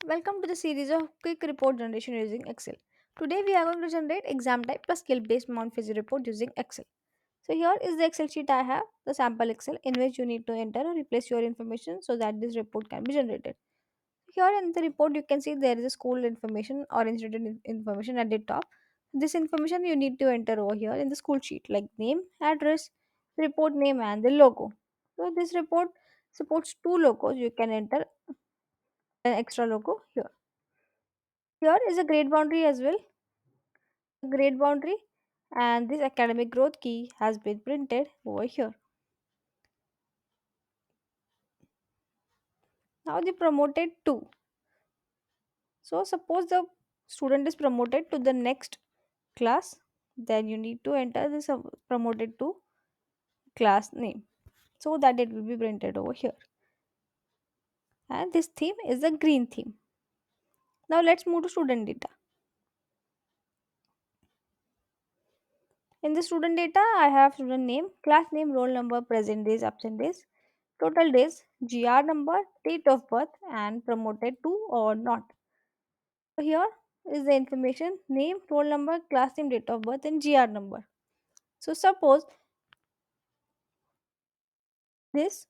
Welcome to the series of quick report generation using Excel. Today we are going to generate exam type plus skill based Mount Fuji report using Excel. So here is the Excel sheet I have, the sample Excel in which you need to enter or replace your information so that this report can be generated. Here in the report you can see there is a school information or institute information at the top. This information you need to enter over here in the school sheet like name, address, report name and the logo. So this report supports two logos. You can enter an extra logo here. Here is a grade boundary as well, grade boundary, and this academic growth key has been printed over here. Now the promoted to. So suppose the student is promoted to the next class, then you need to enter this promoted to class name so that it will be printed over here. And this theme is the green theme. Now let's move to student data. In the student data, I have student name, class name, roll number, present days, absent days, total days, GR number, date of birth, and promoted to or not. So here is the information name, roll number, class name, date of birth, and GR number. So suppose this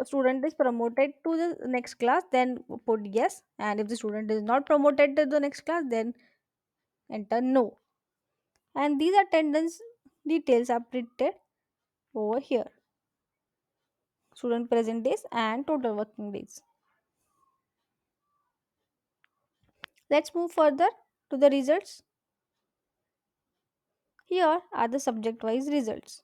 student is promoted to the next class, then put yes, and if the student is not promoted to the next class, then enter no. And these attendance details are printed over here. Student present days and total working days. Let's move further to the results. Here are the subject wise results.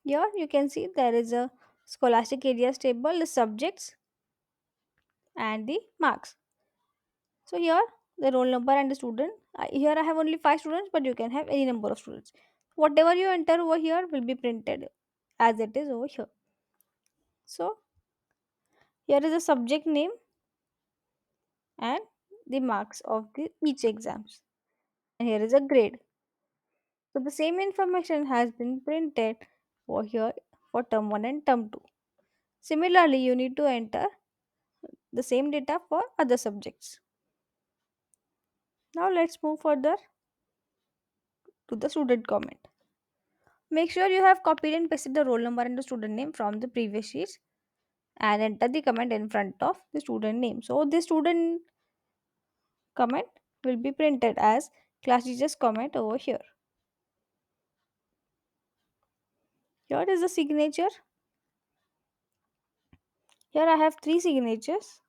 Here you can see there is a scholastic areas table, the subjects and the marks. So here the roll number and the student. Here I have only 5 students, but you can have any number of students. Whatever you enter over here will be printed as it is over here. So here is the subject name and the marks of the each exams. And here is a grade. So the same information has been printed over here for term 1 and term 2. Similarly, you need to enter the same data for other subjects. Now let's move further to the student comment. Make sure you have copied and pasted the roll number and the student name from the previous sheets and enter the comment in front of the student name. So the student comment will be printed as class teacher's comment over here. Here is the signature. Here I have 3 signatures.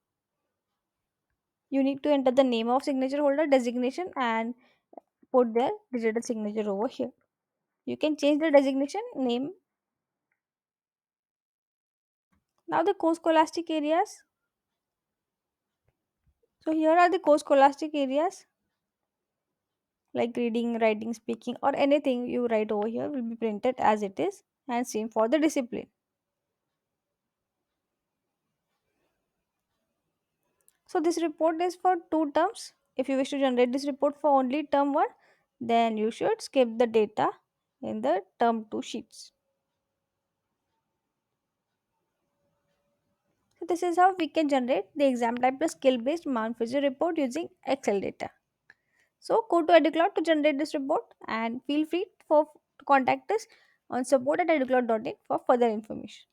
You need to enter the name of signature holder, designation and put their digital signature over here. You can change the designation name. Now the co-scholastic areas. So here are the co-scholastic areas like reading, writing, speaking or anything you write over here will be printed as it is and same for the discipline. So this report is for two terms. If you wish to generate this report for only term 1, then you should skip the data in the term 2 sheets. So this is how we can generate the exam type plus skill based Mount Fuji report using Excel data. So go to EduCloud to generate this report and feel free to contact us on support@educloud.in for further information.